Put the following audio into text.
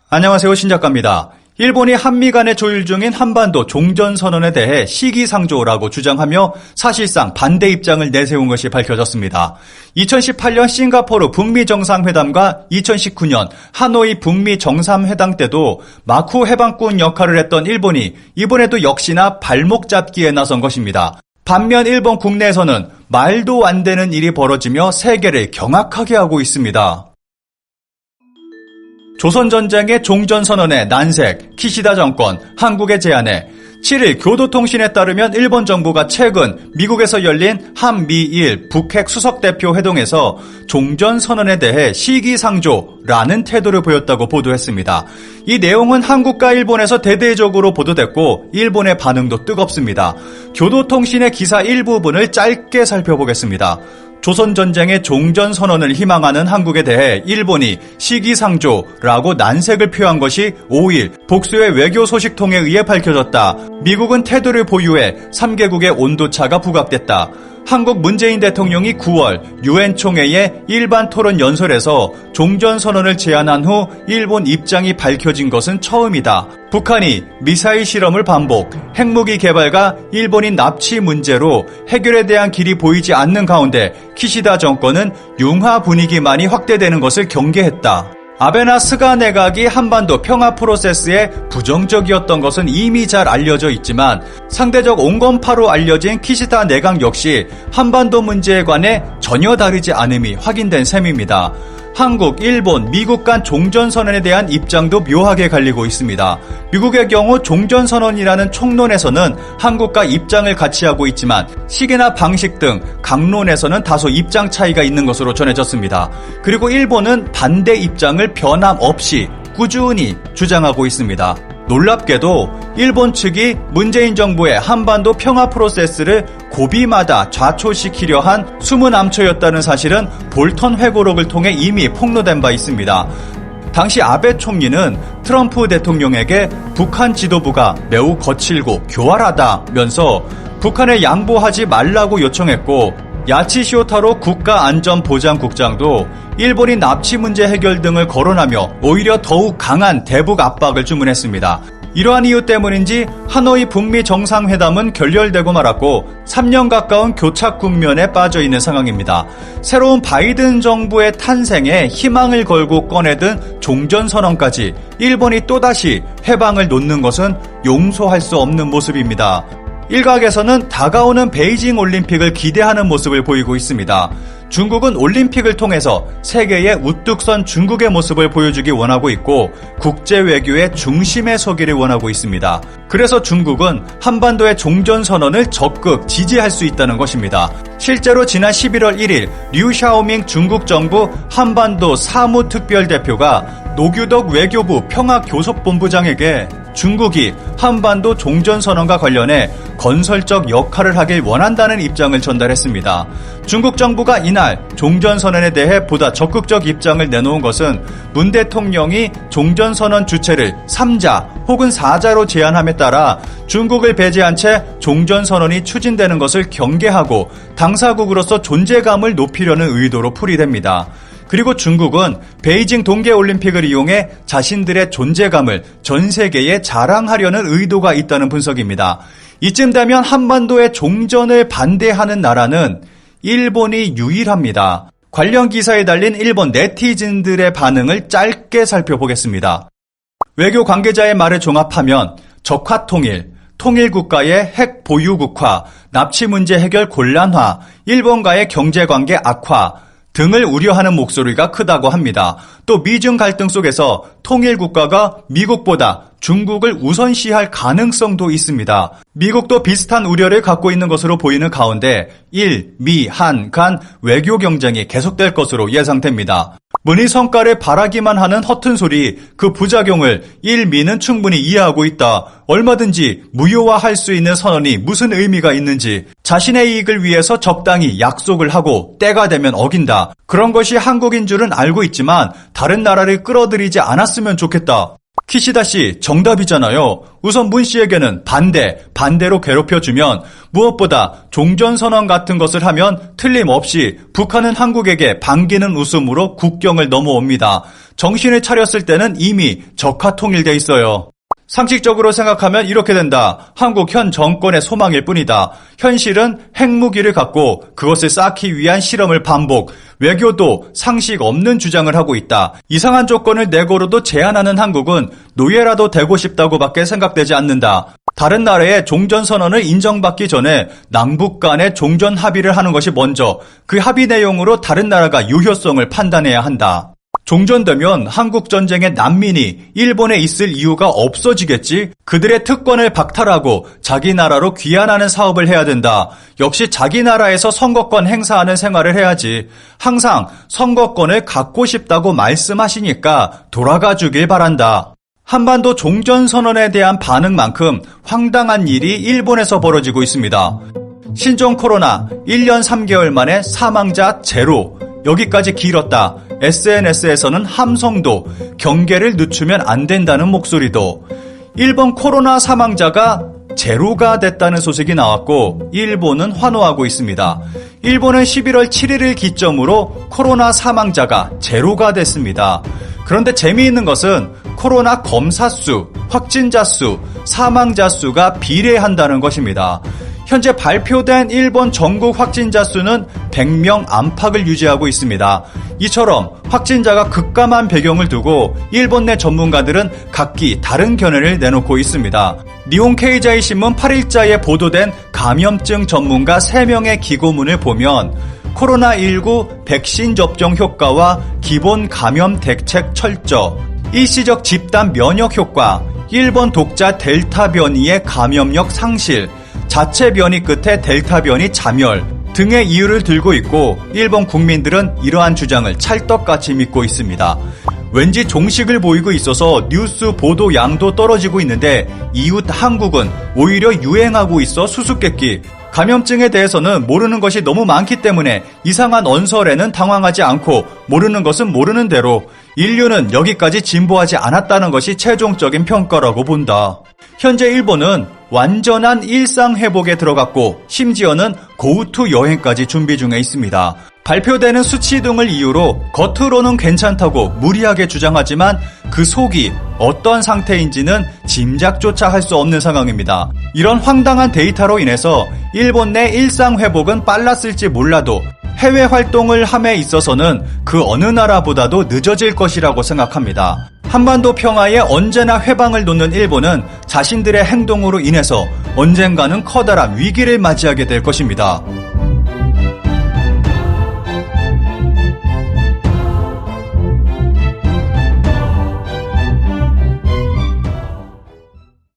안녕하세요, 신작가입니다. 일본이 한미 간의 조율 중인 한반도 종전선언에 대해 시기상조라고 주장하며 사실상 반대 입장을 내세운 것이 밝혀졌습니다. 2018년 싱가포르 북미 정상회담과 2019년 하노이 북미 정상회담 때도 마쿠 해방군 역할을 했던 일본이 이번에도 역시나 발목 잡기에 나선 것입니다. 반면 일본 국내에서는 말도 안 되는 일이 벌어지며 세계를 경악하게 하고 있습니다. 조선전쟁의 종전선언의 난색, 키시다 정권, 한국의 제안에 7일 교도통신에 따르면 일본 정부가 최근 미국에서 열린 한미일 북핵 수석대표 회동에서 종전선언에 대해 시기상조라는 태도를 보였다고 보도했습니다. 이 내용은 한국과 일본에서 대대적으로 보도됐고 일본의 반응도 뜨겁습니다. 교도통신의 기사 일부분을 짧게 살펴보겠습니다. 조선전쟁의 종전선언을 희망하는 한국에 대해 일본이 시기상조라고 난색을 표한 것이 5일 복수의 외교 소식통에 의해 밝혀졌다. 미국은 태도를 보유해 3개국의 온도차가 부각됐다. 한국 문재인 대통령이 9월 유엔 총회의 일반 토론 연설에서 종전선언을 제안한 후 일본 입장이 밝혀진 것은 처음이다. 북한이 미사일 실험을 반복, 핵무기 개발과 일본인 납치 문제로 해결에 대한 길이 보이지 않는 가운데 키시다 정권은 융화 분위기만이 확대되는 것을 경계했다. 아베나 스가 내각이 한반도 평화 프로세스에 부정적이었던 것은 이미 잘 알려져 있지만 상대적 온건파로 알려진 키시다 내각 역시 한반도 문제에 관해 전혀 다르지 않음이 확인된 셈입니다. 한국, 일본, 미국 간 종전선언에 대한 입장도 묘하게 갈리고 있습니다. 미국의 경우 종전선언이라는 총론에서는 한국과 입장을 같이 하고 있지만 시기나 방식 등 강론에서는 다소 입장 차이가 있는 것으로 전해졌습니다. 그리고 일본은 반대 입장을 변함없이 꾸준히 주장하고 있습니다. 놀랍게도 일본 측이 문재인 정부의 한반도 평화 프로세스를 고비마다 좌초시키려 한 숨은 암초였다는 사실은 볼턴 회고록을 통해 이미 폭로된 바 있습니다. 당시 아베 총리는 트럼프 대통령에게 북한 지도부가 매우 거칠고 교활하다면서 북한에 양보하지 말라고 요청했고 야치시오타로 국가안전보장국장도 일본이 납치 문제 해결 등을 거론하며 오히려 더욱 강한 대북 압박을 주문했습니다. 이러한 이유 때문인지 하노이 북미 정상회담은 결렬되고 말았고 3년 가까운 교착 국면에 빠져 있는 상황입니다. 새로운 바이든 정부의 탄생에 희망을 걸고 꺼내든 종전선언까지 일본이 또다시 해방을 놓는 것은 용서할 수 없는 모습입니다. 일각에서는 다가오는 베이징 올림픽을 기대하는 모습을 보이고 있습니다. 중국은 올림픽을 통해서 세계에 우뚝 선 중국의 모습을 보여주기 원하고 있고 국제 외교의 중심에 서기를 원하고 있습니다. 그래서 중국은 한반도의 종전선언을 적극 지지할 수 있다는 것입니다. 실제로 지난 11월 1일 류샤오밍 중국 정부 한반도 사무특별대표가 노규덕 외교부 평화교섭본부장에게 중국이 한반도 종전선언과 관련해 건설적 역할을 하길 원한다는 입장을 전달했습니다. 중국 정부가 이날 종전선언에 대해 보다 적극적 입장을 내놓은 것은 문 대통령이 종전선언 주체를 3자 혹은 4자로 제안함에 따라 중국을 배제한 채 종전선언이 추진되는 것을 경계하고 당사국으로서 존재감을 높이려는 의도로 풀이됩니다. 그리고 중국은 베이징 동계올림픽을 이용해 자신들의 존재감을 전 세계에 자랑하려는 의도가 있다는 분석입니다. 이쯤 되면 한반도의 종전을 반대하는 나라는 일본이 유일합니다. 관련 기사에 달린 일본 네티즌들의 반응을 짧게 살펴보겠습니다. 외교 관계자의 말을 종합하면 적화통일, 통일국가의 핵 보유국화, 납치 문제 해결 곤란화, 일본과의 경제관계 악화 등을 우려하는 목소리가 크다고 합니다. 또 미중 갈등 속에서 통일국가가 미국보다 중국을 우선시할 가능성도 있습니다. 미국도 비슷한 우려를 갖고 있는 것으로 보이는 가운데 일, 미, 한 간 외교 경쟁이 계속될 것으로 예상됩니다. 문의 성과를 바라기만 하는 허튼 소리, 그 부작용을 일, 미는 충분히 이해하고 있다. 얼마든지 무효화할 수 있는 선언이 무슨 의미가 있는지, 자신의 이익을 위해서 적당히 약속을 하고 때가 되면 어긴다. 그런 것이 한국인 줄은 알고 있지만 다른 나라를 끌어들이지 않았으면 좋겠다. 키시다 씨, 정답이잖아요. 우선 문 씨에게는 반대로 괴롭혀주면 무엇보다 종전선언 같은 것을 하면 틀림없이 북한은 한국에게 반기는 웃음으로 국경을 넘어옵니다. 정신을 차렸을 때는 이미 적화 통일돼 있어요. 상식적으로 생각하면 이렇게 된다. 한국 현 정권의 소망일 뿐이다. 현실은 핵무기를 갖고 그것을 쌓기 위한 실험을 반복, 외교도 상식 없는 주장을 하고 있다. 이상한 조건을 내걸어도 제안하는 한국은 노예라도 되고 싶다고 밖에 생각되지 않는다. 다른 나라의 종전선언을 인정받기 전에 남북 간의 종전 합의를 하는 것이 먼저, 그 합의 내용으로 다른 나라가 유효성을 판단해야 한다. 종전되면 한국전쟁의 난민이 일본에 있을 이유가 없어지겠지? 그들의 특권을 박탈하고 자기 나라로 귀환하는 사업을 해야 된다. 역시 자기 나라에서 선거권 행사하는 생활을 해야지. 항상 선거권을 갖고 싶다고 말씀하시니까 돌아가 주길 바란다. 한반도 종전선언에 대한 반응만큼 황당한 일이 일본에서 벌어지고 있습니다. 신종 코로나 1년 3개월 만에 사망자 제로. 여기까지 길었다. SNS에서는 함성도, 경계를 늦추면 안 된다는 목소리도. 일본 코로나 사망자가 제로가 됐다는 소식이 나왔고 일본은 환호하고 있습니다. 일본은 11월 7일을 기점으로 코로나 사망자가 제로가 됐습니다. 그런데 재미있는 것은 코로나 검사 수, 확진자 수, 사망자 수가 비례한다는 것입니다. 현재 발표된 일본 전국 확진자 수는 100명 안팎을 유지하고 있습니다. 이처럼 확진자가 급감한 배경을 두고 일본 내 전문가들은 각기 다른 견해를 내놓고 있습니다. 니혼 케이자이 신문 8일자에 보도된 감염증 전문가 3명의 기고문을 보면 코로나19 백신 접종 효과와 기본 감염 대책 철저, 일시적 집단 면역 효과, 일본 독자 델타 변이의 감염력 상실, 자체 변이 끝에 델타 변이 자멸 등의 이유를 들고 있고 일본 국민들은 이러한 주장을 찰떡같이 믿고 있습니다. 왠지 종식을 보이고 있어서 뉴스 보도 양도 떨어지고 있는데 이웃 한국은 오히려 유행하고 있어 수수께끼. 감염증에 대해서는 모르는 것이 너무 많기 때문에 이상한 언설에는 당황하지 않고 모르는 것은 모르는 대로 인류는 여기까지 진보하지 않았다는 것이 최종적인 평가라고 본다. 현재 일본은 완전한 일상 회복에 들어갔고 심지어는 고우투 여행까지 준비 중에 있습니다. 발표되는 수치 등을 이유로 겉으로는 괜찮다고 무리하게 주장하지만 그 속이 어떤 상태인지는 짐작조차 할 수 없는 상황입니다. 이런 황당한 데이터로 인해서 일본 내 일상 회복은 빨랐을지 몰라도 해외 활동을 함에 있어서는 그 어느 나라보다도 늦어질 것이라고 생각합니다. 한반도 평화에 언제나 회방을 놓는 일본은 자신들의 행동으로 인해서 언젠가는 커다란 위기를 맞이하게 될 것입니다.